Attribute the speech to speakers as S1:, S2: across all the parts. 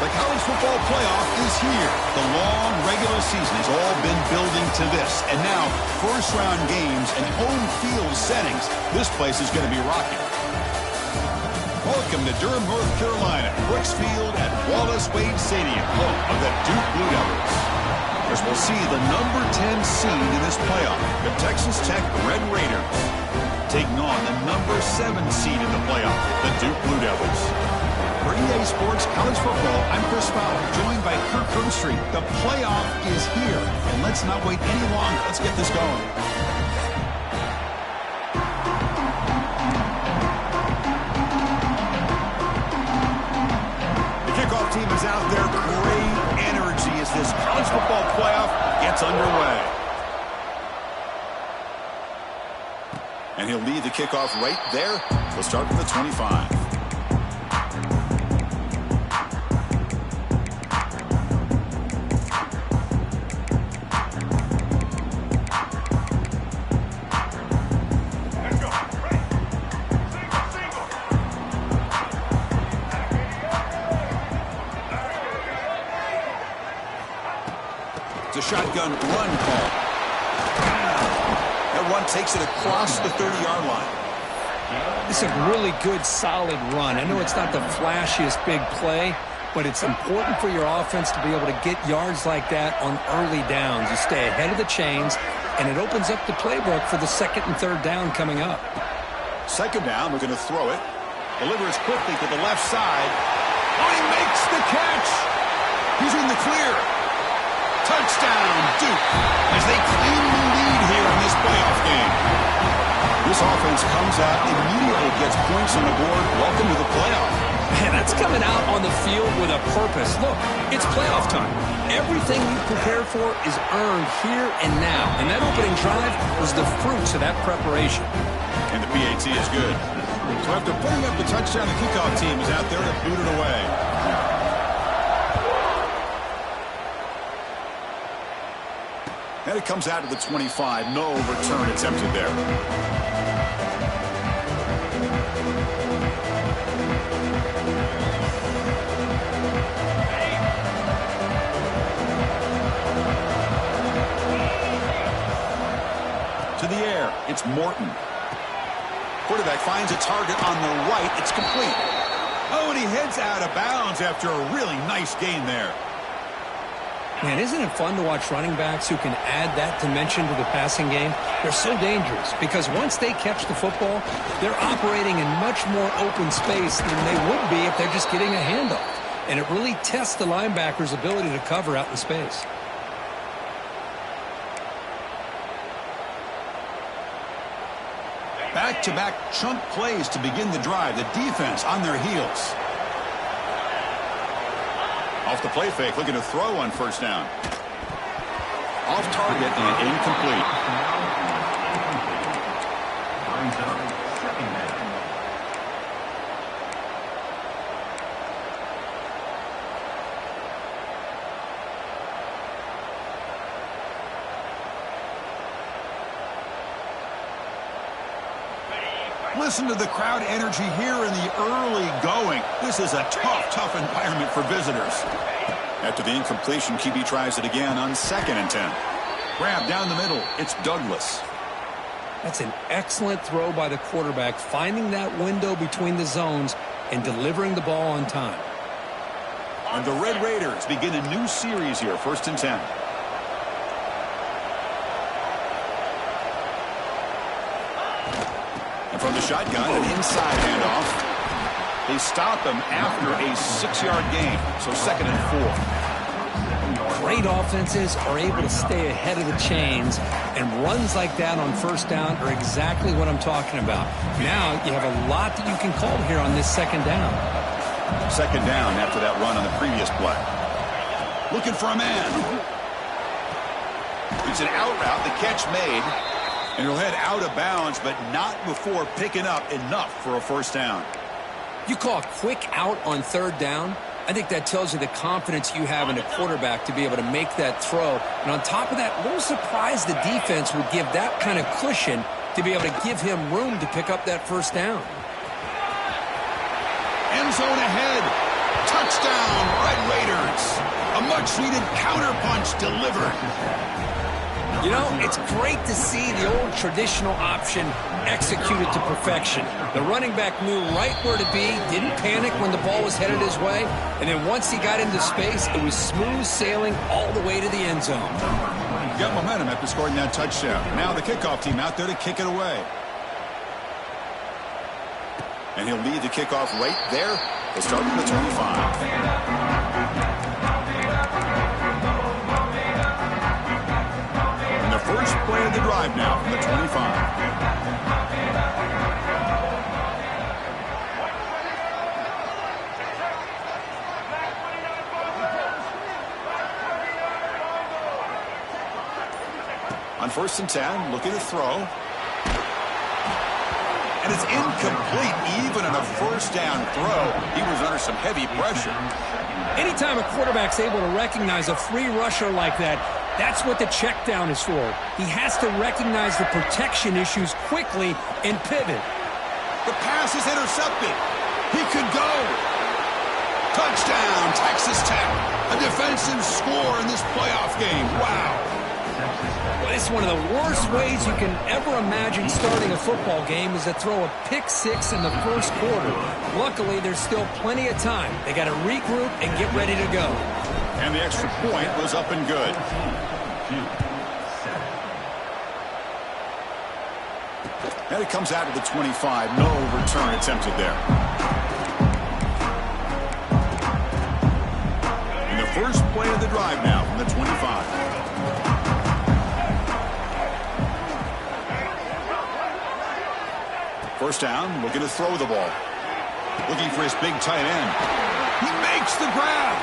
S1: The college football playoff is here. The long regular season has all been building to this. And now, first-round games and home field settings. This place is going to be rocking. Welcome to Durham, North Carolina. Brooks Field at Wallace Wade Stadium, home of the Duke Blue Devils. As we'll see the number 10 seed in this playoff, the Texas Tech Red Raiders, taking on the number 7 seed in the playoff, the Duke Blue Devils. For EA Sports College Football, I'm Chris Fowler, joined by Kirk Herbstreit. The playoff is here, and let's not wait any longer. Let's get this going. The kickoff team is out there. Great energy as this college football playoff gets underway. And he'll lead the kickoff right there. We'll start from the 25. Shotgun run call. That run takes it across the 30-yard line.
S2: It's a really good, solid run. I know it's not the flashiest big play, but it's important for your offense to be able to get yards like that on early downs. You stay ahead of the chains, and it opens up the playbook for the second and third down coming up.
S1: Second down, we're going to throw it. Delivers quickly to the left side. Oh, he makes the catch. He's in the clear. Touchdown, Duke, as they claim the lead here in this playoff game. This offense comes out, immediately gets points on the board. Welcome to the playoff.
S2: Man, that's coming out on the field with a purpose. Look, it's playoff time. Everything you prepare for is earned here and now. And that opening drive was the fruits of that preparation.
S1: And the PAT is good. So after putting up the touchdown, the kickoff team is out there to boot it away. And it comes out to the 25. No return attempted there. To the air. It's Morton. Quarterback finds a target on the right. It's complete. Oh, and he heads out of bounds after a really nice gain there.
S2: Man, isn't it fun to watch running backs who can add that dimension to the passing game? They're so dangerous because once they catch the football, they're operating in much more open space than they would be if they're just getting a handoff. And it really tests the linebacker's ability to cover out in space.
S1: Back-to-back chunk plays to begin the drive. The defense on their heels. Off the play fake, looking to throw on first down. Off target and incomplete. Listen to the crowd energy here in the early going. This is a tough environment for visitors. After the incompletion, QB tries it again on 2nd and 10. Grab down the middle. It's Douglas.
S2: That's an excellent throw by the quarterback, finding that window between the zones and delivering the ball on time.
S1: And the Red Raiders begin a new series here, 1st and 10. From the shotgun, an inside handoff. They stop him after a 6-yard gain, so 2nd and 4.
S2: Great offenses are able to stay ahead of the chains, and runs like that on first down are exactly what I'm talking about. Now you have a lot that you can call here on this 2nd down.
S1: 2nd down after that run on the previous play. Looking for a man. It's an out route, the catch made. And he'll head out of bounds, but not before picking up enough for a first down.
S2: You call a quick out on 3rd down. I think that tells you the confidence you have in a quarterback to be able to make that throw. And on top of that, a little surprised the defense would give that kind of cushion to be able to give him room to pick up that first down.
S1: End zone ahead. Touchdown, Red Raiders. A much-needed counterpunch delivered.
S2: You know, it's great to see the old traditional option executed to perfection. The running back knew right where to be, didn't panic when the ball was headed his way, and then once he got into space, it was smooth sailing all the way to the end zone.
S1: Got momentum after scoring that touchdown. Now the kickoff team out there to kick it away. And he'll lead the kickoff right there. They'll start from the 25. First play of the drive now from the 25. On 1st and 10, looking to throw. And it's incomplete even on a first down throw. He was under some heavy pressure.
S2: Anytime a quarterback's able to recognize a free rusher like that, that's what the check down is for. He has to recognize the protection issues quickly and pivot.
S1: The pass is intercepted. He could go. Touchdown, Texas Tech. A defensive score in this playoff game. Wow.
S2: Well, it's one of the worst ways you can ever imagine starting a football game is to throw a pick-6 in the first quarter. Luckily, there's still plenty of time. They got to regroup and get ready to go.
S1: And the extra point was up and good. And it comes out to the 25. No return attempted there. And the first play of the drive now from the 25. First down, looking to throw the ball. Looking for his big tight end. He makes the grab.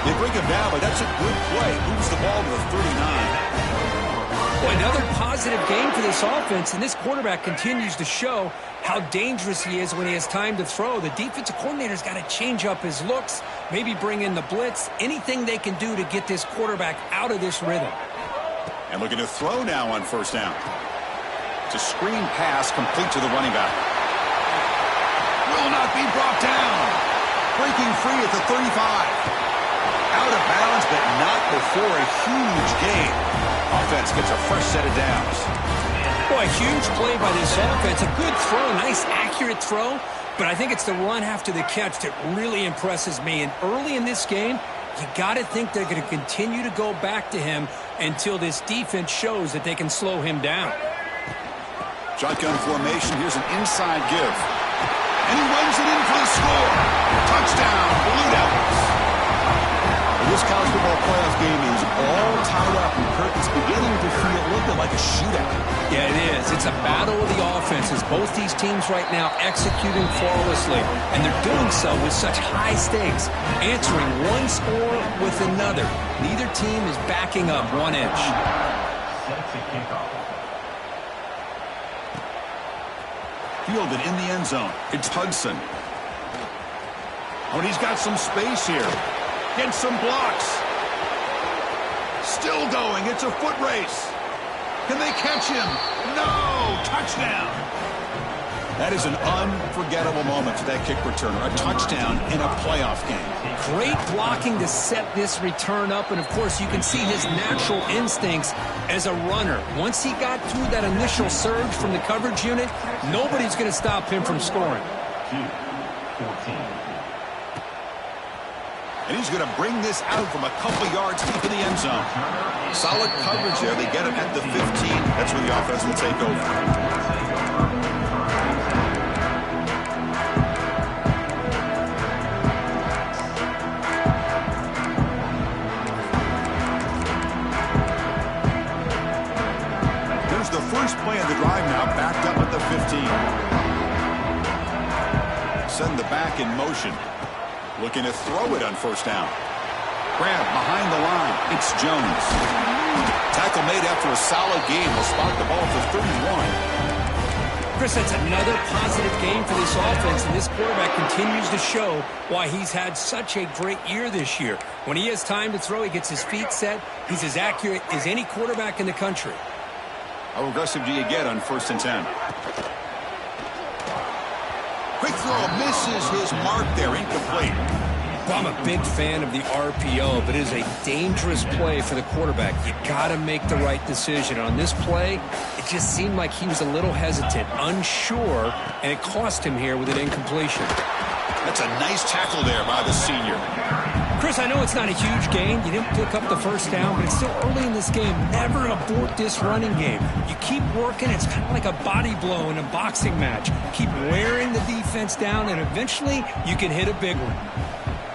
S1: They break him down, but that's a good play. Moves the ball to the 39.
S2: Boy, another positive game for this offense, and this quarterback continues to show how dangerous he is when he has time to throw. The defensive coordinator's got to change up his looks, maybe bring in the blitz, anything they can do to get this quarterback out of this rhythm.
S1: And looking to throw now on first down. It's a screen pass complete to the running back. Will not be brought down. Breaking free at the 35. Out of bounds, but not before a huge gain. Offense gets a fresh set of downs.
S2: Boy, huge play by this offense. A good throw, nice accurate throw. But I think it's the run after the catch that really impresses me. And early in this game, you got to think they're going to continue to go back to him until this defense shows that they can slow him down.
S1: Shotgun formation. Here's an inside give. And he runs it in for the score. Touchdown, Blue Devils. This college football playoff game is all tied up, and Kirk is beginning to feel a little bit like a shootout.
S2: Yeah, it is. It's a battle of the offenses. Both these teams right now executing flawlessly, and they're doing so with such high stakes, answering one score with another. Neither team is backing up one inch.
S1: Fielded in the end zone. It's Hudson. Oh, and he's got some space here. Gets some blocks. Still going. It's a foot race. Can they catch him? No! Touchdown. That is an unforgettable moment for that kick returner. A touchdown in a playoff game.
S2: Great blocking to set this return up, and of course you can see his natural instincts as a runner. Once he got through that initial surge from the coverage unit, nobody's going to stop him from scoring.
S1: And he's going to bring this out from a couple yards deep in the end zone. Solid coverage there. They get him at the 15. That's where the offense will take over. The first play of the drive now, backed up at the 15. Send the back in motion. Looking to throw it on first down. Grab behind the line. It's Jones. Tackle made after a solid game. Will spot the ball for 31.
S2: Chris, that's another positive game for this offense, and this quarterback continues to show why he's had such a great year this year. When he has time to throw, he gets his feet set. He's as accurate as any quarterback in the country.
S1: How aggressive do you get on 1st and 10? Quick throw misses his mark there, incomplete.
S2: Well, I'm a big fan of the RPO, but it is a dangerous play for the quarterback. You got to make the right decision. On this play, it just seemed like he was a little hesitant, unsure, and it cost him here with an incompletion.
S1: That's a nice tackle there by the senior.
S2: Chris, I know it's not a huge gain. You didn't pick up the first down, but it's still early in this game. Never abort this running game. You keep working. It's kind of like a body blow in a boxing match. Keep wearing the defense down, and eventually you can hit a big one.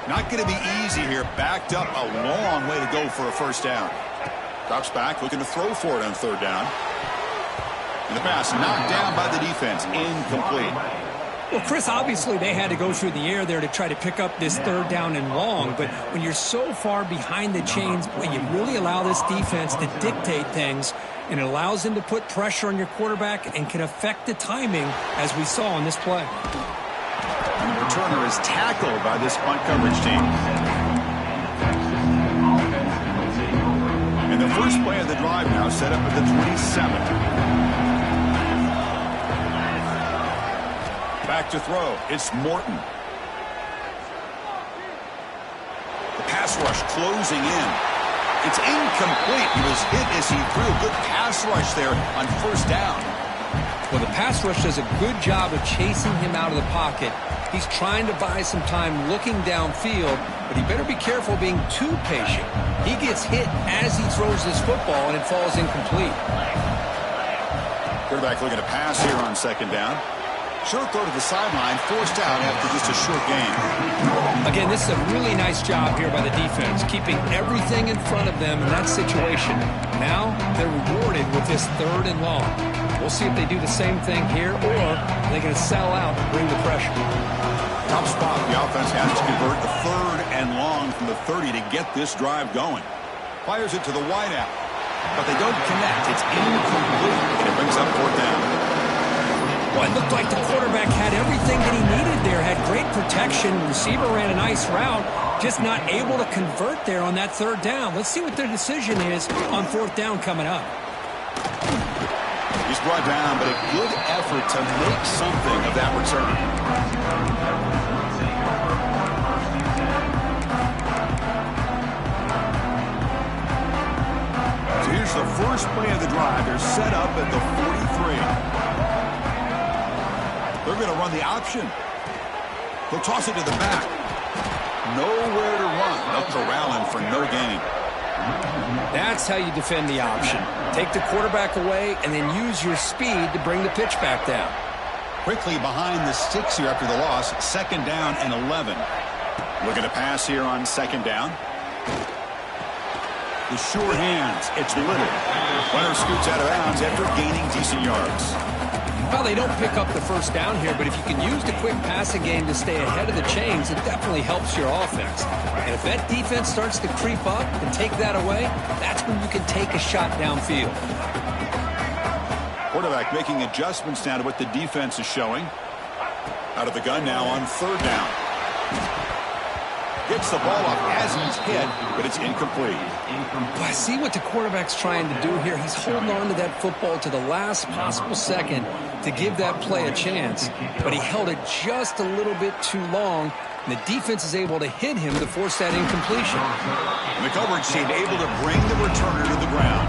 S1: Not going to be easy here. Backed up a long way to go for a first down. Drops back, looking to throw for it on third down. And the pass knocked down by the defense. Incomplete.
S2: Well, Chris, obviously they had to go through the air there to try to pick up this third down and long, but when you're so far behind the chains, boy, you really allow this defense to dictate things, and it allows them to put pressure on your quarterback and can affect the timing, as we saw on this play.
S1: And the returner is tackled by this punt coverage team. And the first play of the drive now set up at the 27. Back to throw. It's Morton. The pass rush closing in. It's incomplete. He was hit as he threw a good pass rush there on first down.
S2: Well, the pass rush does a good job of chasing him out of the pocket. He's trying to buy some time looking downfield, but he better be careful being too patient. He gets hit as he throws this football, and it falls incomplete.
S1: Quarterback looking to pass here on second down. Short throw to the sideline, forced out after just a short gain.
S2: Again, this is a really nice job here by the defense, keeping everything in front of them in that situation. Now they're rewarded with this third and long. We'll see if they do the same thing here, or they're going to sell out and bring the pressure.
S1: Top spot, the offense has to convert the third and long from the 30 to get this drive going. Fires it to the wideout, but they don't connect. It's incomplete, and it brings up fourth down.
S2: Well, it looked like the quarterback had everything that he needed there, had great protection. Receiver ran a nice route, just not able to convert there on that third down. Let's see what their decision is on fourth down coming up.
S1: He's brought down, but a good effort to make something of that return. So here's the first play of the drive. They're set up at the 43. They're going to run the option. They'll toss it to the back. Nowhere to run. They'll corral him for no gain.
S2: That's how you defend the option. Take the quarterback away and then use your speed to bring the pitch back down.
S1: Quickly behind the sticks here after the loss. Second down and 11. Looking to pass here on second down. The short hands. It's Little. Runner scoots out of bounds after gaining decent yards.
S2: Well, they don't pick up the first down here, but if you can use the quick passing game to stay ahead of the chains, it definitely helps your offense. And if that defense starts to creep up and take that away, that's when you can take a shot downfield.
S1: Quarterback making adjustments now to what the defense is showing. Out of the gun now on third down. Gets the ball up as he's hit, but it's incomplete.
S2: Well, I see what the quarterback's trying to do here. He's holding on to that football to the last possible second to give that play a chance, but he held it just a little bit too long, and the defense is able to hit him to force that incompletion.
S1: And the coverage team able to bring the returner to the ground.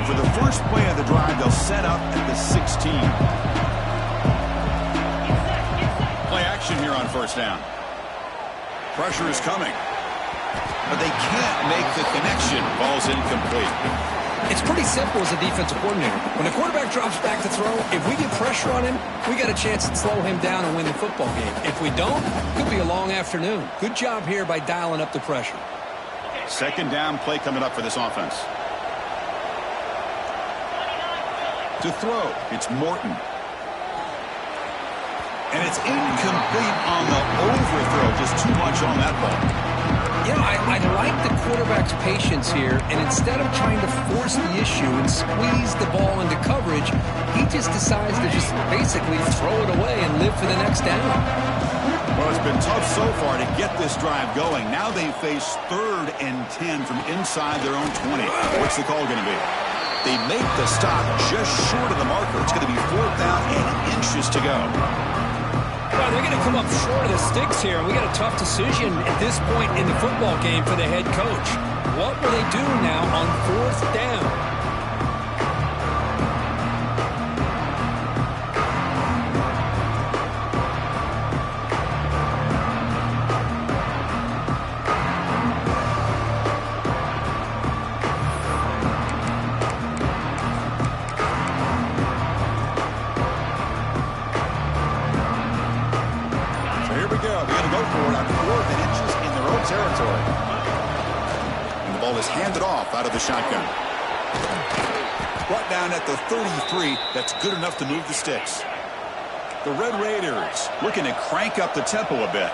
S1: For the first play of the drive, they'll set up at the 16. Play action here on first down. Pressure is coming, but they can't make the connection. Ball's incomplete.
S2: It's pretty simple as a defensive coordinator. When the quarterback drops back to throw, if we get pressure on him, we got a chance to slow him down and win the football game. If we don't, it could be a long afternoon. Good job here by dialing up the pressure.
S1: Second down play coming up for this offense. To throw, it's Morton. And it's incomplete on the overthrow. Just too much on that ball.
S2: You know, I like the quarterback's patience here, and instead of trying to force the issue and squeeze the ball into coverage, he just decides to just basically throw it away and live for the next down.
S1: Well, it's been tough so far to get this drive going. Now they face 3rd and 10 from inside their own 20. What's the call going to be? They make the stop just short of the marker. It's going to be 4th down and inches to go.
S2: Well, they're going to come up short of the sticks here. We got a tough decision at this point in the football game for the head coach. What will they do now on 4th down?
S1: Handed off out of the shotgun. Brought down at the 33. That's good enough to move the sticks. The Red Raiders looking to crank up the tempo a bit.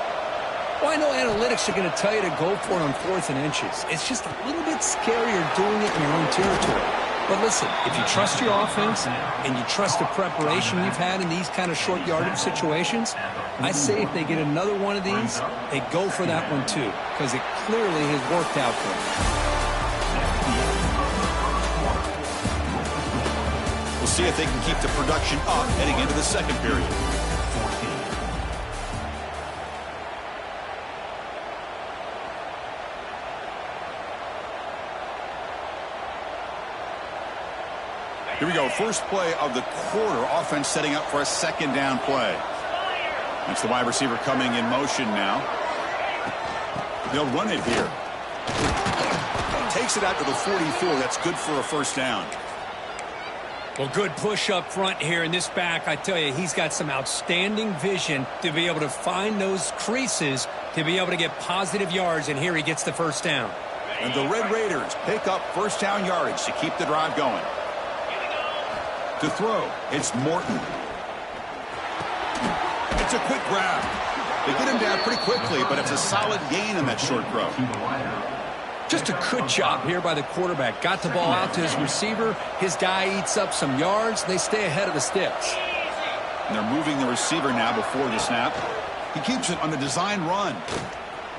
S2: Well, I know analytics are going to tell you to go for it on 4th and inches. It's just a little bit scarier doing it in your own territory. But listen, if you trust your offense and you trust the preparation you've had in these kind of short yardage situations, I say if they get another one of these, they go for that one too, because it clearly has worked out for them.
S1: We'll see if they can keep the production up heading into the second period. Here we go. First play of the quarter. Offense setting up for a 2nd down play. That's the wide receiver coming in motion now. They'll run it here. Takes it out to the 44. That's good for a 1st down.
S2: Well, good push up front here in this back. I tell you, he's got some outstanding vision to be able to find those creases to be able to get positive yards, and here he gets the 1st down.
S1: And the Red Raiders pick up 1st down yardage to keep the drive going. To throw, it's Morton. It's a quick grab. They get him down pretty quickly, but it's a solid gain on that short throw.
S2: Just a good job here by the quarterback. Got the ball out to his receiver. His guy eats up some yards. They stay ahead of the sticks.
S1: And they're moving the receiver now before the snap. He keeps it on the design run.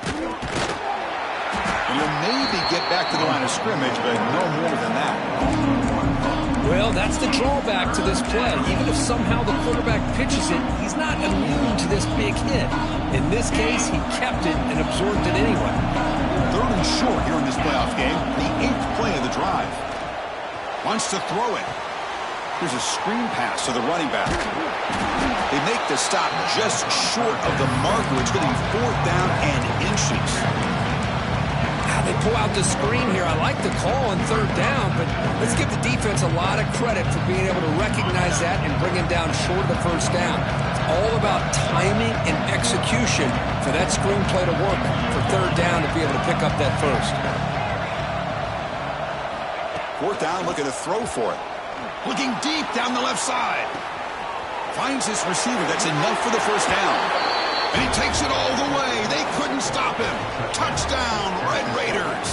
S1: And he'll maybe get back to the line of scrimmage, but no more than that.
S2: Well, that's the drawback to this play. Even if somehow the quarterback pitches it, he's not immune to this big hit. In this case, he kept it and absorbed it anyway.
S1: 3rd and short here in this playoff game. The 8th play of the drive. Wants to throw it. Here's a screen pass to the running back. They make the stop just short of the marker. It's going to be 4th down and inches.
S2: They pull out the screen here. I like the call on 3rd down, but let's give the defense a lot of credit for being able to recognize that and bring him down short of the 1st down. It's all about timing and execution for that screenplay to work for 3rd down to be able to pick up that 1st.
S1: 4th down, looking to throw for it. Looking deep down the left side. Finds his receiver. That's enough for the 1st down. And he takes it all the way. They couldn't stop him. Touchdown, Red Raiders.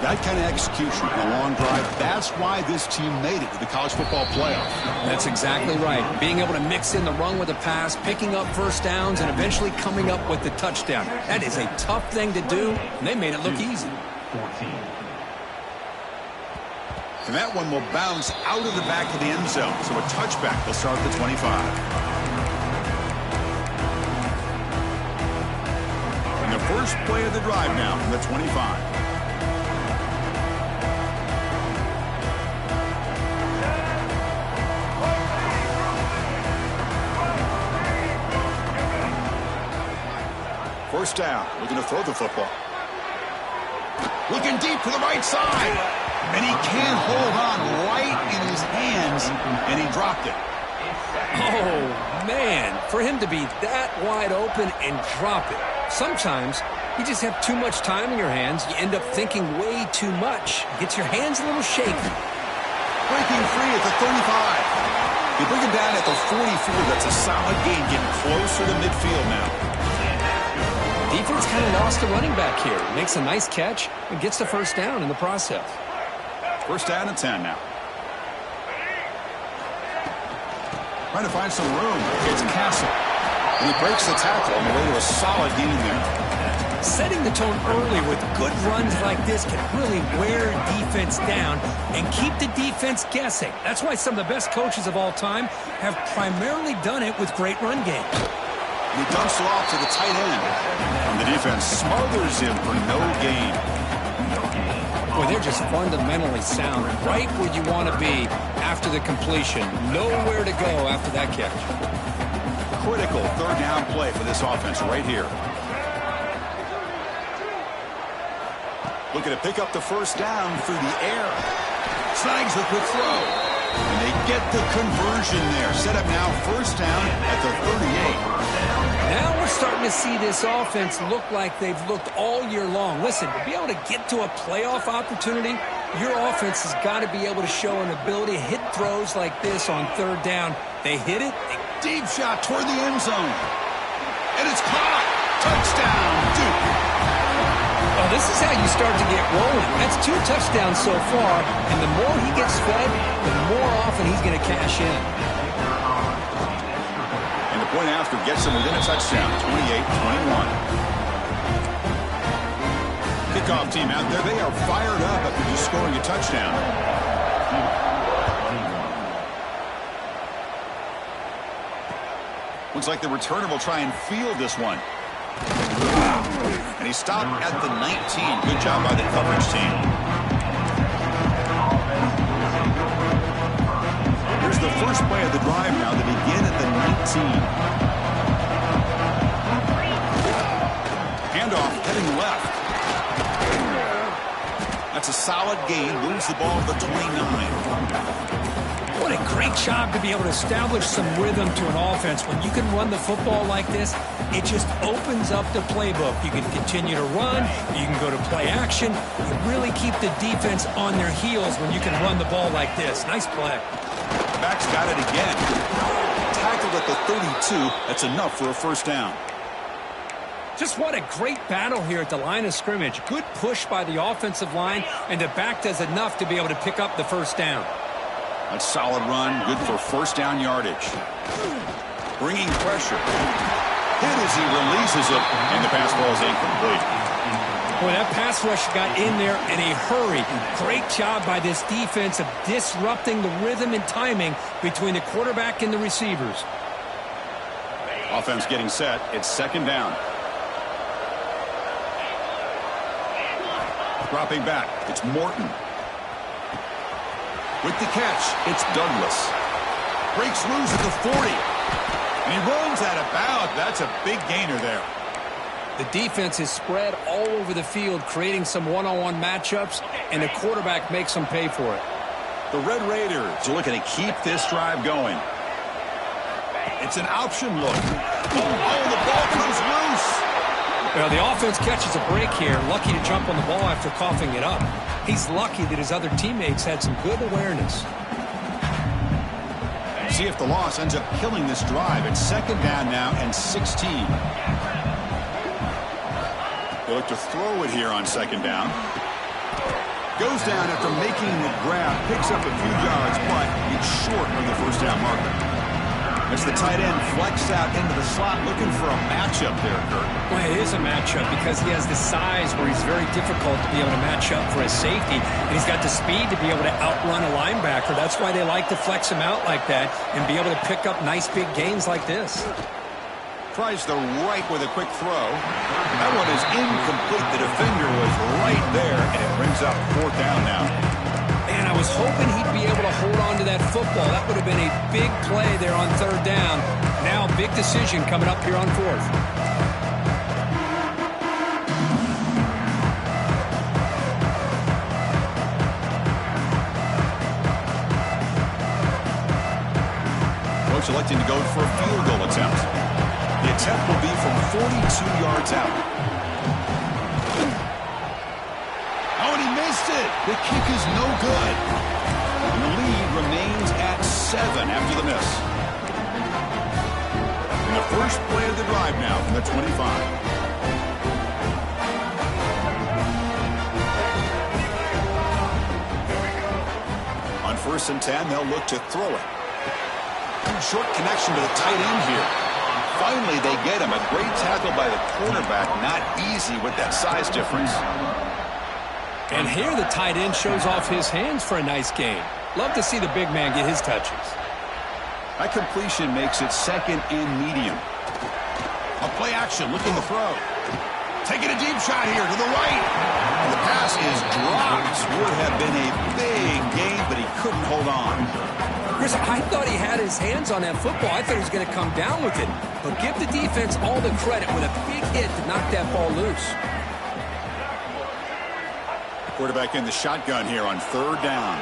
S1: That kind of execution on a long drive, that's why this team made it to the college football playoff.
S2: That's exactly right. Being able to mix in the run with the pass, picking up 1st downs, and eventually coming up with the touchdown. That is a tough thing to do, and they made it look easy.
S1: And that one will bounce out of the back of the end zone. So a touchback will start at the 25. First play of the drive now from the 25. First down, looking to throw the football. Looking deep to the right side. And he can't hold on right in his hands, and he dropped it.
S2: Oh, man, for him to be that wide open and drop it. Sometimes you just have too much time in your hands. You end up thinking way too much. Gets your hands a little shaky.
S1: Breaking free at the 35. You bring him down at the 44. That's a solid gain, getting closer to midfield now.
S2: Defense kind of lost the running back here. Makes a nice catch and gets the 1st down in the process.
S1: 1st down and 10 now. Trying to find some room. It's Castle. And he breaks the tackle on the way to a solid gain there.
S2: Setting the tone early with good runs like this can really wear defense down and keep the defense guessing. That's why some of the best coaches of all time have primarily done it with great run games.
S1: He dumps it off to the tight end. And the defense smothers him for no gain.
S2: Boy, they're just fundamentally sound, right where you want to be after the completion. Nowhere to go after that catch.
S1: Critical third down play for this offense right here. Looking to pick up the first down through the air. Snags the quick throw. And they get the conversion there. Set up now first down at the 38.
S2: Now we're starting to see this offense look like they've looked all year long. Listen, to be able to get to a playoff opportunity, your offense has got to be able to show an ability to hit throws like this on third down. They hit it.
S1: Deep shot toward the end zone. And it's caught. Touchdown, Duke.
S2: Well, this is how you start to get rolling. That's 2 touchdowns so far, and the more he gets fed, the more often he's going to cash in.
S1: And the point after gets him within a touchdown, 28-21. Kickoff team out there, they are fired up after just scoring a touchdown. Looks like the returner will try and field this one. And he stopped at the 19. Good job by the coverage team. Here's the first play of the drive now. They begin at the 19. Handoff heading left. That's a solid gain. Moves the ball to the 29.
S2: What a great job to be able to establish some rhythm to an offense. When you can run the football like this, it just opens up the playbook. You can continue to run. You can go to play action. You really keep the defense on their heels when you can run the ball like this. Nice play.
S1: Back's got it again. Tackled at the 32. That's enough for a first down.
S2: Just what a great battle here at the line of scrimmage. Good push by the offensive line, and the back does enough to be able to pick up the first down.
S1: A solid run, good for first down yardage. Bringing pressure. Hit as he releases it, and the pass ball is incomplete.
S2: Boy, that pass rush got in there in a hurry. Great job by this defense of disrupting the rhythm and timing between the quarterback and the receivers.
S1: Offense getting set. It's second down. Dropping back. It's Morton. With the catch, it's Douglas. Breaks loose at the 40. And he runs out of bounds. That's a big gainer there.
S2: The defense is spread all over the field, creating some one-on-one matchups, and the quarterback makes them pay for it.
S1: The Red Raiders are looking to keep this drive going. It's an option look. Oh, the ball comes loose.
S2: Well, the offense catches a break here, lucky to jump on the ball after coughing it up. He's lucky that his other teammates had some good awareness.
S1: See if the loss ends up killing this drive. It's second down now and 16. They look to throw it here on second down. Goes down after making the grab, picks up a few yards, but it's short of the first down marker. As the tight end flexed out into the slot, looking for a matchup there, Kurt.
S2: Well, it is a matchup because he has the size where he's very difficult to be able to match up for a safety. And he's got the speed to be able to outrun a linebacker. That's why they like to flex him out like that and be able to pick up nice big gains like this.
S1: Tries the right with a quick throw. That one is incomplete. The defender was right there, and it brings up fourth down now.
S2: And I was hoping he'd be able to hold on to that football. That would have been a big play there on third down. Now, big decision coming up here on fourth.
S1: Coach electing to go for a field goal attempt. The attempt will be from 42 yards out. Oh, and he missed it. The kick is no good. And the lead remains at 7 after the miss. And the first play of the drive now from the 25. On 1st and 10, they'll look to throw it. Short connection to the tight end here. finally they get him. A great tackle by the quarterback. Not easy with that size difference.
S2: And here the tight end shows off his hands for a nice gain. Love to see the big man get his touches.
S1: That completion makes it second and medium. A play action, looking to throw. Taking a deep shot here to the right. And the pass is dropped. Would have been a big gain, but he couldn't hold on.
S2: Chris, I thought he had his hands on that football. I thought he was going to come down with it. But give the defense all the credit with a big hit to knock that ball loose.
S1: Quarterback in the shotgun here on third down.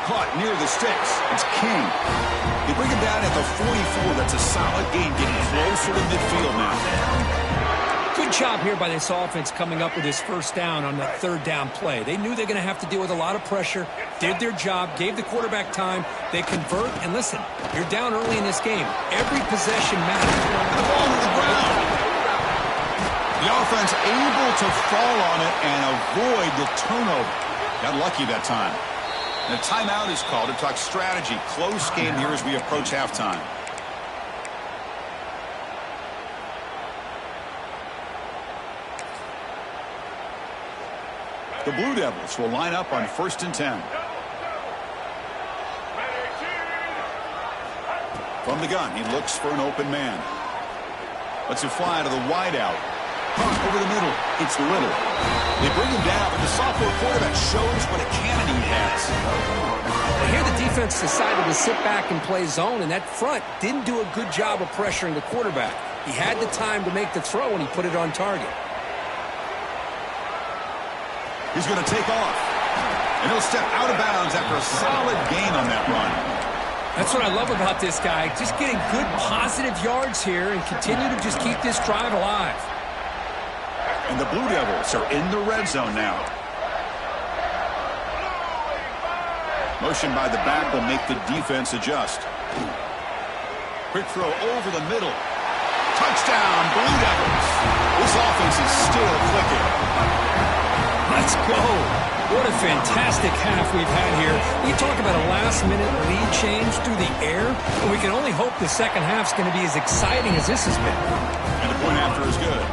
S1: Caught near the sticks. It's King. They bring him down at the 44. That's a solid gain, getting closer to midfield now.
S2: Good job here by this offense coming up with his first down on that third down play. They knew they were going to have to deal with a lot of pressure, did their job, gave the quarterback time. They convert, and listen, you're down early in this game. Every possession matters.
S1: The ball to the ground. The offense able to fall on it and avoid the turnover. Got lucky that time. And a timeout is called to talk strategy. Close game here as we approach halftime. The Blue Devils will line up on 1st and 10. From the gun, he looks for an open man. Lets it fly to the wideout. Over the middle, it's Little. They bring him down, but the sophomore quarterback shows what a cannon he has.
S2: Here the defense decided to sit back and play zone, and that front didn't do a good job of pressuring the quarterback. He had the time to make the throw, and he put it on target.
S1: He's going to take off. And he'll step out of bounds after a solid gain on that run.
S2: That's what I love about this guy. Just getting good positive yards here and continue to just keep this drive alive.
S1: And the Blue Devils are in the red zone now. Motion by the back will make the defense adjust. Quick throw over the middle. Touchdown, Blue Devils. This offense is still clicking.
S2: Let's go. What a fantastic half we've had here. We talk about a last-minute lead change through the air, and we can only hope the second half's going to be as exciting as this has been.
S1: And the point after is good.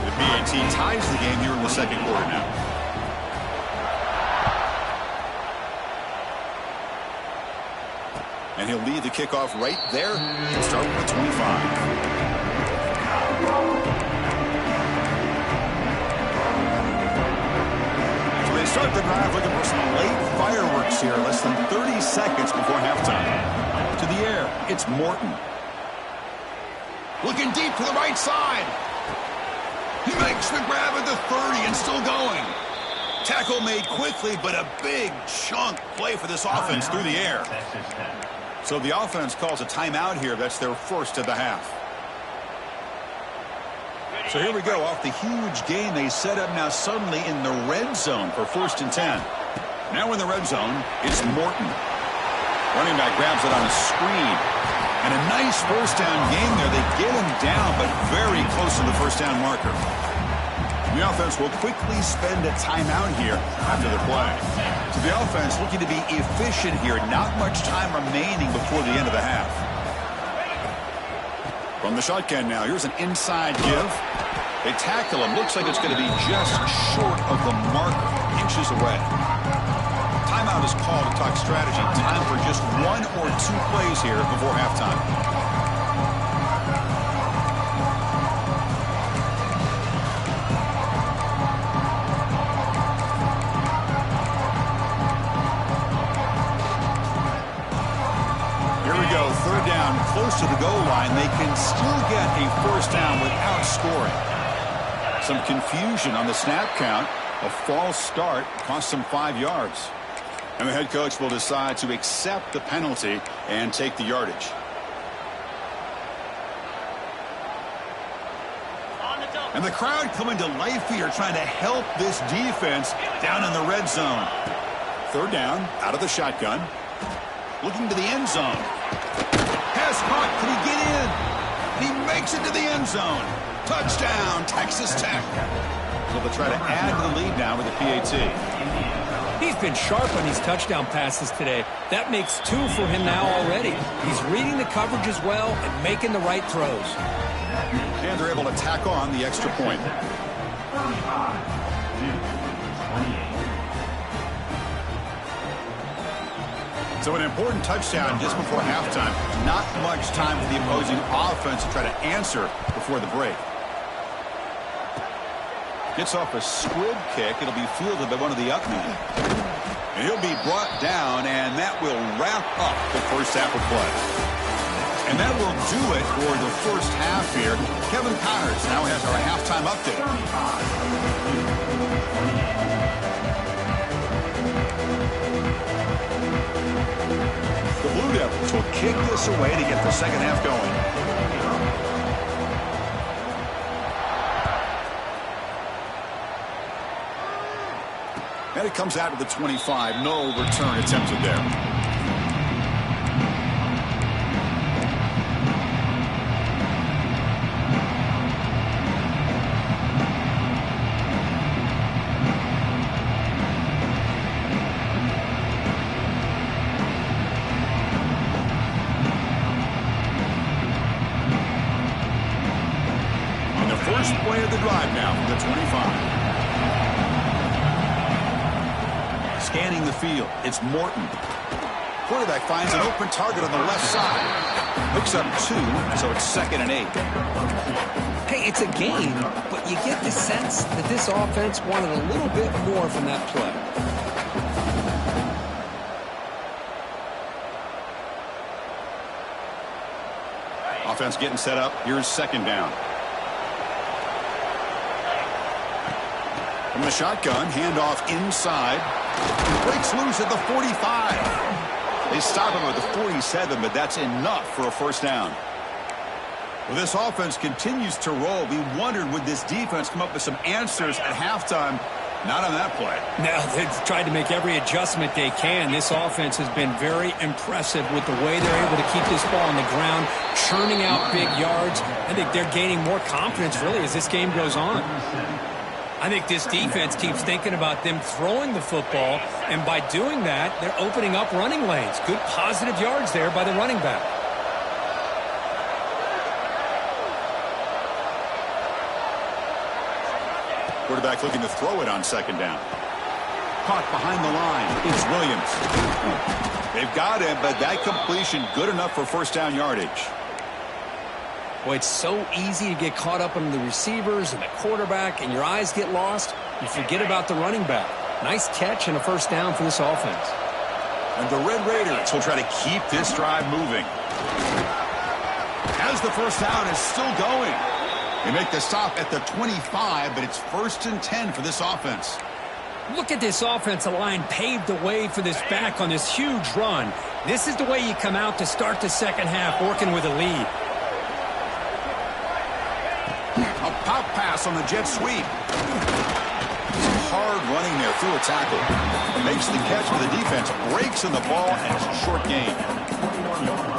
S1: The BAT ties the game here in the second quarter now. And he'll lead the kickoff right there. He'll start with the 25. Start the drive looking for some late fireworks here. Less than 30 seconds before halftime. To the air, it's Morton. Looking deep to the right side. He makes the grab at the 30 and still going. Tackle made quickly, but a big chunk play for this offense through the air. So the offense calls a timeout here. That's their first of the half. So here we go. Off the huge gain they set up now suddenly in the red zone for 1st and 10. Now in the red zone, it's Morton. Running back grabs it on a screen. And a nice first down gain there. They get him down, but very close to the first down marker. The offense will quickly spend a timeout here after the play. So the offense looking to be efficient here. Not much time remaining before the end of the half. From the shotgun now, here's an inside give. They tackle him. Looks like it's going to be just short of the marker, inches away. Timeout is called to talk strategy. Time for just 1 or 2 plays here before halftime. Here we go, third down, close to the goal line. They can still get a first down without scoring. Some confusion on the snap count. A false start cost them 5 yards. And the head coach will decide to accept the penalty and take the yardage. And the crowd coming to life here, trying to help this defense down in the red zone. Third down, out of the shotgun. Looking to the end zone. Pass caught. Can he get in? He makes it to the end zone. Touchdown, Texas Tech. able to try to add to the lead now with the PAT.
S2: He's been sharp on these touchdown passes today. That makes 2 for him now already. He's reading the coverage as well and making the right throws.
S1: And they're able to tack on the extra point. So an important touchdown just before halftime. Not much time for the opposing offense to try to answer before the break. Gets off a squib kick. It'll be fielded by one of the up men. And he'll be brought down, and that will wrap up the first half of play. And that will do it for the first half here. Kevin Connors now has our halftime update. The Blue Devils will kick this away to get the second half going. And it comes out to the 25. No return attempted there. First play of the drive now from the 25. Scanning the field, it's Morton. Quarterback finds an open target on the left side. Picks up 2, so it's 2nd and 8.
S2: Hey, it's a game, but you get the sense that this offense wanted a little bit more from that play.
S1: Offense getting set up. Here's 2nd down. From the shotgun, handoff inside. Breaks loose at the 45. They stop him at the 47, but that's enough for a first down. Well, this offense continues to roll. We wondered, would this defense come up with some answers at halftime? Not on that play.
S2: Now, they've tried to make every adjustment they can. This offense has been very impressive with the way they're able to keep this ball on the ground, churning out big yards. I think they're gaining more confidence, really, as this game goes on. I think this defense keeps thinking about them throwing the football, and by doing that, they're opening up running lanes. Good positive yards there by the running back.
S1: Quarterback looking to throw it on 2nd down. Caught behind the line. It's Williams. They've got him, but that completion good enough for first down yardage.
S2: Boy, it's so easy to get caught up in the receivers and the quarterback, and your eyes get lost. You forget about the running back. Nice catch and a first down for this offense.
S1: And the Red Raiders will try to keep this drive moving. As the first down is still going. They make the stop at the 25, but it's 1st and 10 for this offense.
S2: Look at this offensive line paved the way for this back on this huge run. This is the way you come out to start the second half, working with a lead.
S1: A pop pass on the jet sweep. Some hard running there through a tackle. Makes the catch for the defense. Breaks in the ball, and it's a short gain.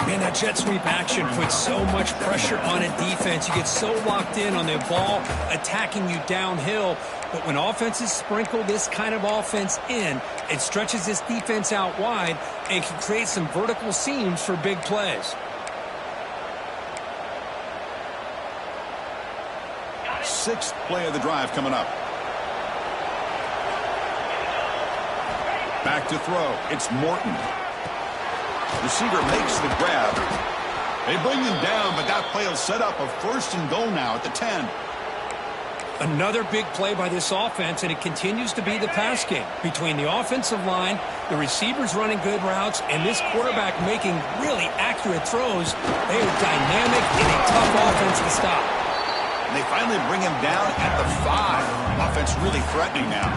S2: Man, that jet sweep action puts so much pressure on a defense. You get so locked in on the ball attacking you downhill. But when offenses sprinkle this kind of offense in, it stretches this defense out wide and can create some vertical seams for big plays.
S1: Sixth play of the drive coming up. Back to throw. It's Morton. Receiver makes the grab. They bring him down, but that play will set up a 1st and goal now at the 10.
S2: Another big play by this offense, and it continues to be the pass game. Between the offensive line, the receivers running good routes, and this quarterback making really accurate throws, they are dynamic and a tough offense to stop.
S1: And they finally bring him down at the 5. Offense really threatening now.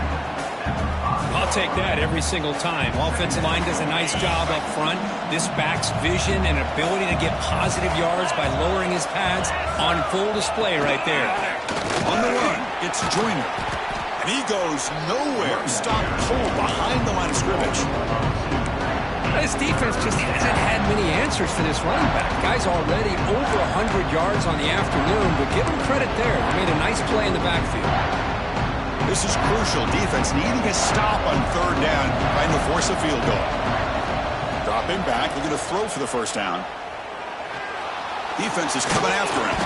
S2: I'll take that every single time. Offensive line does a nice job up front. This back's vision and ability to get positive yards by lowering his pads on full display right there.
S1: On the run, it's Joyner. And he goes nowhere. Stopped cold behind the line of scrimmage.
S2: This defense just hasn't had many answers for this running back. Guy's already over 100 yards on the afternoon, but give him credit there. They made a nice play in the backfield.
S1: This is crucial. Defense needing a stop on third down, trying to force a field goal. Dropping back, looking to throw for the first down. Defense is coming after him.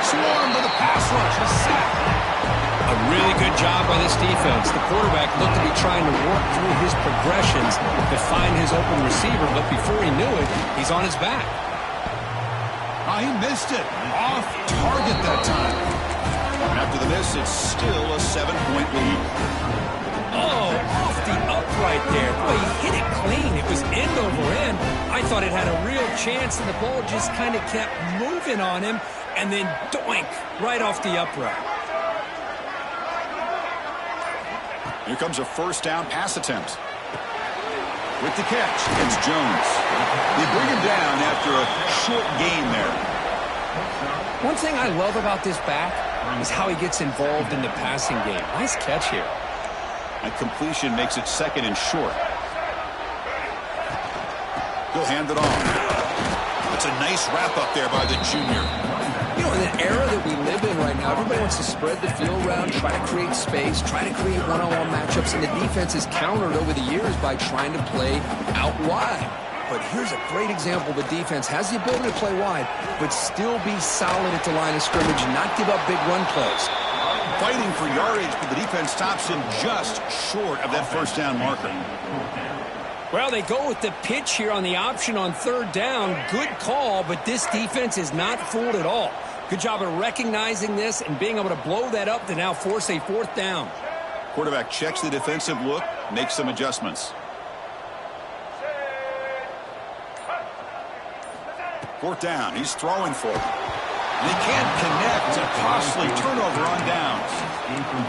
S1: Swarmed by the pass rush. A sack.
S2: A really good job by this defense. The quarterback looked to be trying to work through his progressions to find his open receiver, but before he knew it, he's on his back.
S1: Oh, he missed it. Off target that time. And after the miss, it's still a 7-point lead.
S2: Oh, off the upright there. Boy, he hit it clean. It was end over end. I thought it had a real chance, and the ball just kind of kept moving on him, and then doink, right off the upright.
S1: Here comes a first down pass attempt. With the catch, it's Jones. They bring him down after a short gain there.
S2: One thing I love about this back is how he gets involved in the passing game. Nice catch here.
S1: That completion makes it second and short. He'll hand it off. It's a nice wrap up there by the junior.
S2: You know, in the era that we live in right now, everybody wants to spread the field around, try to create space, try to create one-on-one matchups, and the defense is countered over the years by trying to play out wide. But here's a great example. The defense has the ability to play wide, but still be solid at the line of scrimmage and not give up big run plays.
S1: Fighting for yardage, but the defense stops him just short of that first down marker.
S2: Well, they go with the pitch here on the option on third down. Good call, but this defense is not fooled at all. Good job of recognizing this and being able to blow that up to now force a fourth down.
S1: Quarterback checks the defensive look, makes some adjustments. Fourth down, he's throwing for it. They can't connect. A costly turnover on downs.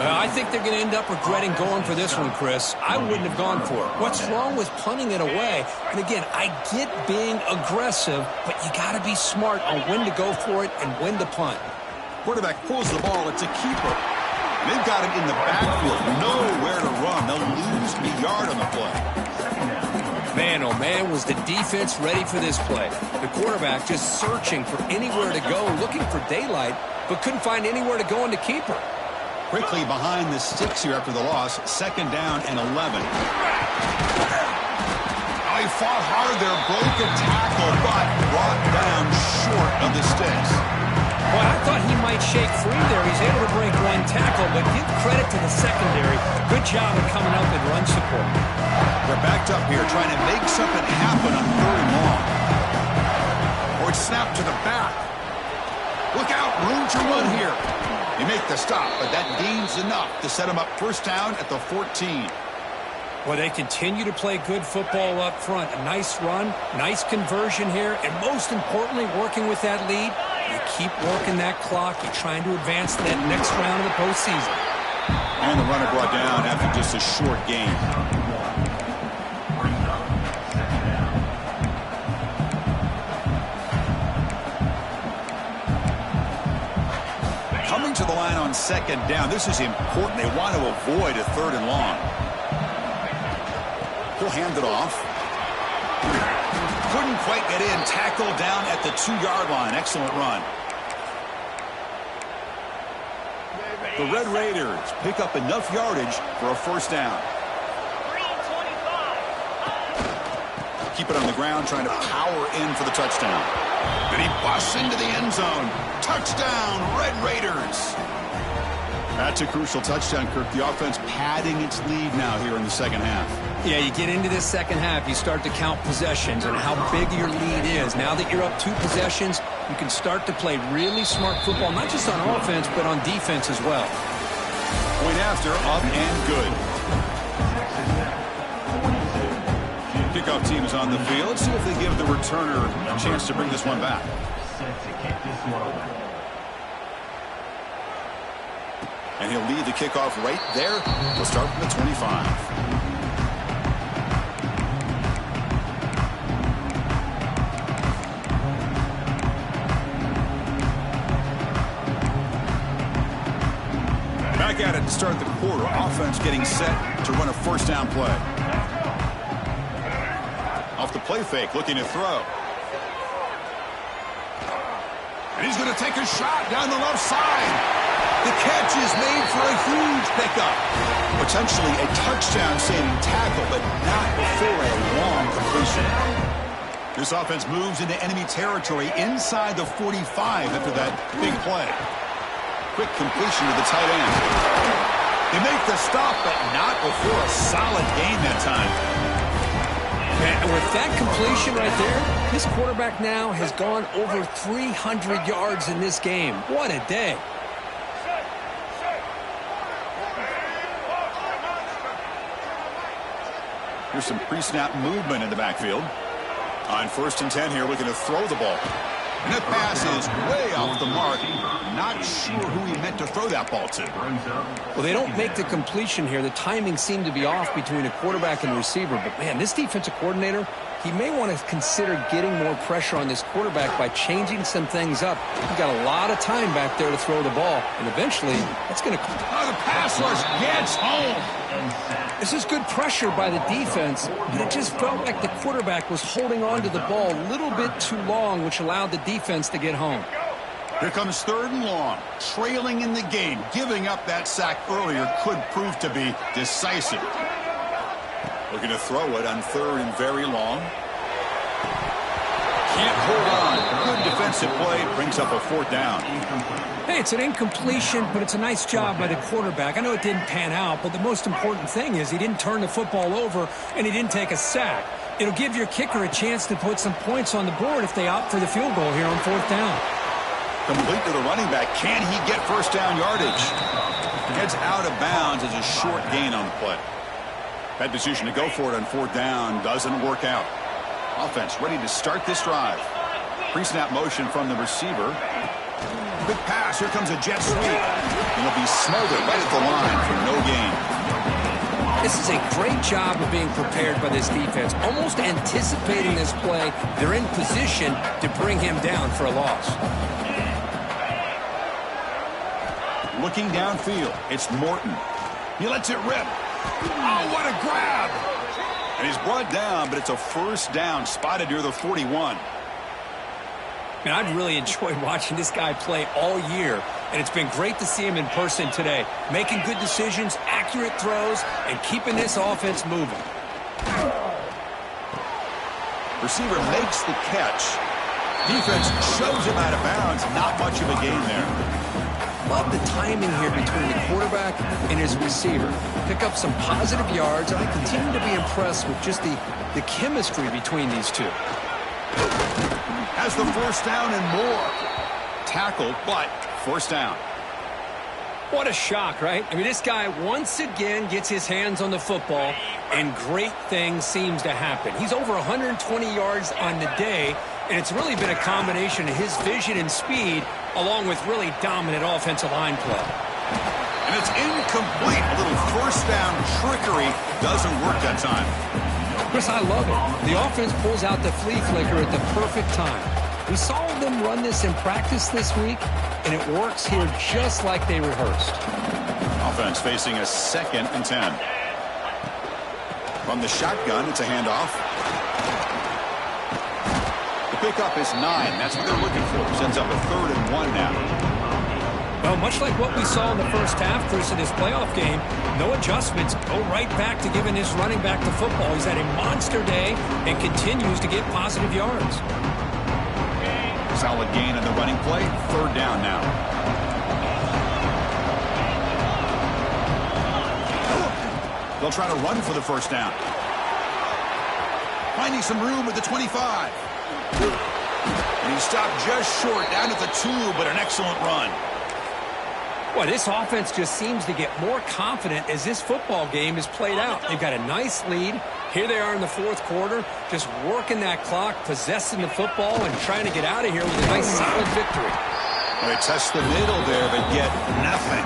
S2: I think they're going to end up regretting going for this one, Chris. I wouldn't have gone for it. What's wrong with punting it away? And again, I get being aggressive, but you got to be smart on when to go for it and when to punt.
S1: Quarterback pulls the ball. It's a keeper. They've got him in the backfield. Nowhere to run. They'll lose a yard on the play.
S2: Man, oh man, was the defense ready for this play. The quarterback just searching for anywhere to go, looking for daylight, but couldn't find anywhere to go in the keeper.
S1: Quickly behind the sticks here after the loss. Second down and 11. Oh, he fought hard there, broke a tackle, but brought down short of the sticks.
S2: Well, I thought he might shake free there. He's able to break one tackle, but give credit to the secondary. Good job of coming up and run support.
S1: They're backed up here trying to make something happen on third and long. Or it's snapped to the back. Look out, room to run here. They make the stop, but that gains enough to set them up first down at the 14.
S2: Well, they continue to play good football up front. A nice run, nice conversion here, and most importantly, working with that lead, you keep working that clock. You're trying to advance to that next round of the postseason.
S1: And the runner brought down after just a short gain. Coming to the line on second down. This is important. They want to avoid a third and long. He'll hand it off. Couldn't quite get in. Tackled down at the 2-yard line. Excellent run. The Red Raiders pick up enough yardage for a first down. Keep it on the ground, trying to power in for the touchdown. Then he busts into the end zone. Touchdown, Red Raiders. That's a crucial touchdown, Kirk. The offense padding its lead now here in the second half.
S2: Yeah, you get into this second half, you start to count possessions and how big your lead is. Now that you're up 2 possessions, you can start to play really smart football, not just on offense, but on defense as well.
S1: Point after, up and good. Kickoff team is on the field. Let's see if they give the returner a chance to bring this one back. And he'll lead the kickoff right there. We'll start from the 25. Back at it to start the quarter. Offense getting set to run a first down play. Off the play fake, looking to throw. And he's going to take a shot down the left side. The catch is made for a huge pickup. Potentially a touchdown-saving tackle, but not before a long completion. This offense moves into enemy territory inside the 45 after that big play. Quick completion to the tight end. They make the stop, but not before a solid gain that time.
S2: And with that completion right there, this quarterback now has gone over 300 yards in this game. What a day.
S1: Here's some pre-snap movement in the backfield. On 1st and 10 here, looking to throw the ball. And that pass is way off the mark. Not sure who he meant to throw that ball to.
S2: Well, they don't make the completion here. The timing seemed to be off between a quarterback and receiver. But, man, this defensive coordinator, he may want to consider getting more pressure on this quarterback by changing some things up. He's got a lot of time back there to throw the ball. And eventually, that's going to...
S1: Oh, the pass rush gets home.
S2: This is good pressure by the defense, but it just felt like the quarterback was holding on to the ball a little bit too long, which allowed the defense to get home.
S1: Here comes 3rd and long. Trailing in the game. Giving up that sack earlier could prove to be decisive. Looking to throw it on 3rd and very long. Can't hold on. Good defensive play. Brings up a 4th down.
S2: Hey, it's an incompletion, but it's a nice job by the quarterback. I know it didn't pan out, but the most important thing is he didn't turn the football over and he didn't take a sack. It'll give your kicker a chance to put some points on the board if they opt for the field goal here on 4th down.
S1: Complete to the running back. Can he get 1st down yardage? Heads out of bounds as a short gain on the play. That decision to go for it on 4th down doesn't work out. Offense ready to start this drive. Pre-snap motion from the receiver. Big pass. Here comes a jet sweep. And he'll be smothered right at the line for no gain.
S2: This is a great job of being prepared by this defense. Almost anticipating this play. They're in position to bring him down for a loss.
S1: Looking downfield. It's Morton. He lets it rip. Oh, what a grab. And he's brought down, but it's a 1st down spotted near the 41.
S2: Man, I've really enjoyed watching this guy play all year, and it's been great to see him in person today. Making good decisions, accurate throws, and keeping this offense moving.
S1: Receiver makes the catch. Defense shows him out of bounds. Not much of a gain there.
S2: Love the timing here between the quarterback and his receiver. Pick up some positive yards, and I continue to be impressed with just the chemistry between these two.
S1: Has the 1st down and more. Tackle, but 1st down.
S2: What a shock, right? I mean, this guy once again gets his hands on the football, and great things seems to happen. He's over 120 yards on the day, and it's really been a combination of his vision and speed, along with really dominant offensive line play.
S1: And it's incomplete. A little 1st down trickery doesn't work that time.
S2: Chris, I love it. The offense pulls out the flea flicker at the perfect time. We saw them run this in practice this week, and it works here just like they rehearsed.
S1: Offense facing a 2nd and 10. From the shotgun, it's a handoff. The pickup is 9. That's what they're looking for. Sends up a 3rd and 1 now.
S2: Well, much like what we saw in the first half, Chris, in this playoff game, no adjustments. Go right back to giving this running back the football. He's had a monster day and continues to get positive yards.
S1: Solid gain on the running play. 3rd down now. They'll try to run for the 1st down. Finding some room at the 25. And he stopped just short down at the 2, but an excellent run.
S2: Well, this offense just seems to get more confident as this football game is played out. They've got a nice lead. Here they are in the 4th quarter, just working that clock, possessing the football, and trying to get out of here with a nice, solid victory.
S1: Well, they test the middle there, but get nothing.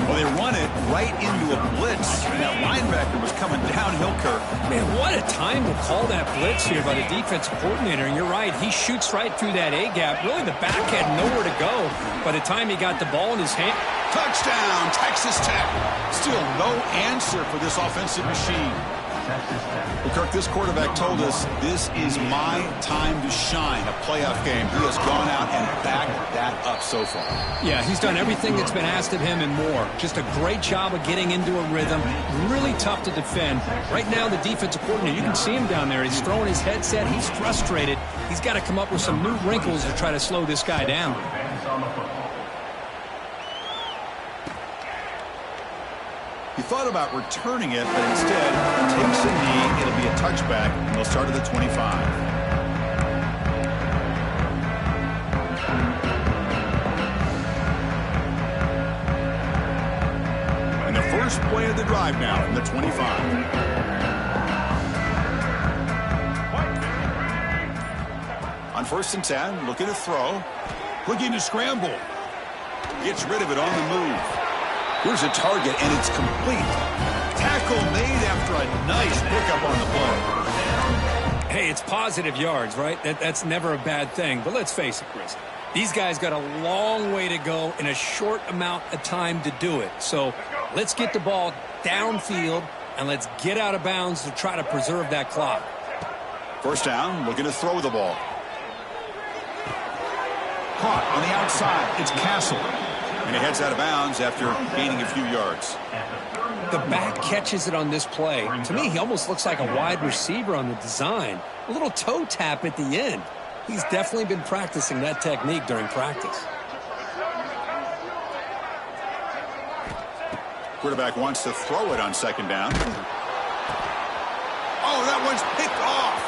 S1: Well, they run it right into a blitz, and that linebacker was coming downhill, Kirk.
S2: Man, what a time to call that blitz here by the defensive coordinator. And you're right, he shoots right through that A-gap. Really, the back had nowhere to go by the time he got the ball in his hand.
S1: Touchdown, Texas Tech. Still no answer for this offensive machine. Well, Kirk, this quarterback told us this is my time to shine, a playoff game. He has gone out and backed that up so far.
S2: Yeah, he's done everything that's been asked of him and more. Just a great job of getting into a rhythm. Really tough to defend. Right now, the defensive coordinator, you can see him down there. He's throwing his headset. He's frustrated. He's got to come up with some new wrinkles to try to slow this guy down.
S1: He thought about returning it, but instead takes a knee. It'll be a touchback, and they'll start at the 25. And the first play of the drive now from the 25. On 1st and 10, looking to throw. Looking to scramble. Gets rid of it on the move. Here's a target, and it's complete. Tackle made after a nice pickup on the play.
S2: Hey, it's positive yards, right? That's never a bad thing. But let's face it, Chris. These guys got a long way to go in a short amount of time to do it. So let's get the ball downfield, and let's get out of bounds to try to preserve that clock.
S1: 1st down, looking to throw the ball. Caught on the outside. It's Castle. And he heads out of bounds after gaining a few yards.
S2: The back catches it on this play. To me, he almost looks like a wide receiver on the design. A little toe tap at the end. He's definitely been practicing that technique during practice.
S1: Quarterback wants to throw it on 2nd down. Oh, that one's picked off.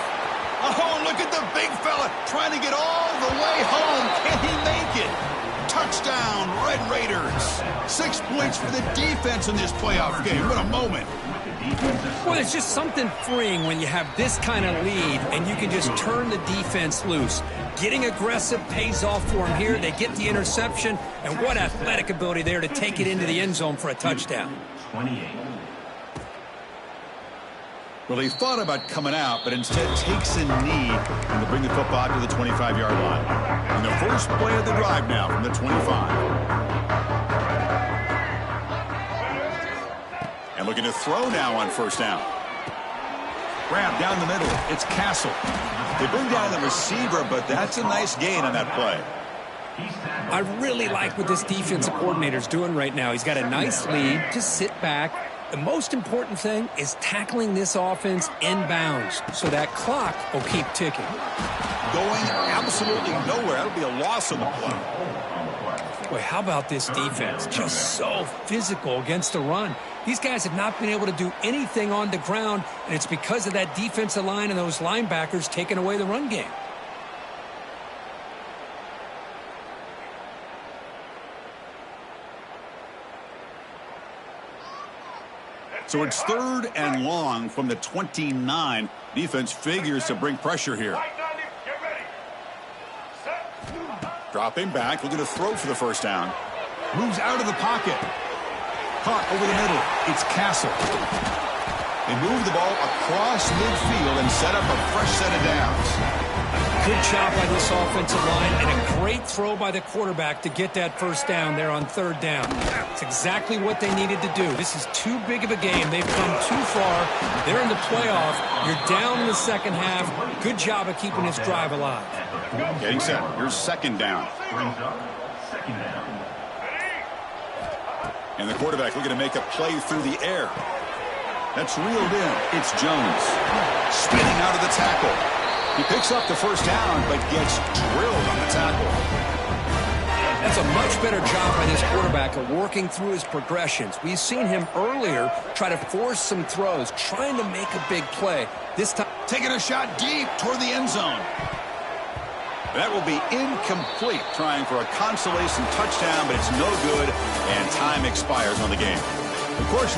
S1: Oh, look at the big fella trying to get all the way home. Can he make it? Touchdown, Red Raiders. 6 points for the defense in this playoff game. What a moment.
S2: Well, there's just something freeing when you have this kind of lead and you can just turn the defense loose. Getting aggressive pays off for them here. They get the interception, and what athletic ability there to take it into the end zone for a touchdown.
S1: Well, he thought about coming out, but instead takes a knee and to bring the football to the 25-yard line. And the first play of the drive now from the 25. And looking to throw now on 1st down. Grab down the middle. It's Castle. They bring down the receiver, but that's a nice gain on that play.
S2: I really like what this defensive coordinator's doing right now. He's got a nice lead. Just sit back. The most important thing is tackling this offense inbounds so that clock will keep ticking.
S1: Going absolutely nowhere. That'll be a loss on the play.
S2: Boy, how about this defense? Just so physical against the run. These guys have not been able to do anything on the ground, and it's because of that defensive line and those linebackers taking away the run game.
S1: So it's 3rd and long from the 29. Defense figures to bring pressure here. Dropping back, looking to throw for the 1st down. Moves out of the pocket. Caught over the middle. It's Castle. They move the ball across midfield and set up a fresh set of downs.
S2: Good job by this offensive line and a great throw by the quarterback to get that 1st down there on 3rd down. It's exactly what they needed to do. This is too big of a game. They've come too far. They're in the playoff. You're down in the 2nd half. Good job of keeping this drive alive.
S1: Getting set. Here's 2nd down. And the quarterback looking to make a play through the air. That's reeled in. It's Jones. Spinning out of the tackle. He picks up the 1st down, but gets drilled on the tackle.
S2: That's a much better job by this quarterback of working through his progressions. We've seen him earlier try to force some throws, trying to make a big play. This time,
S1: taking a shot deep toward the end zone. That will be incomplete, trying for a consolation touchdown, but it's no good, and time expires on the game. Of course, in the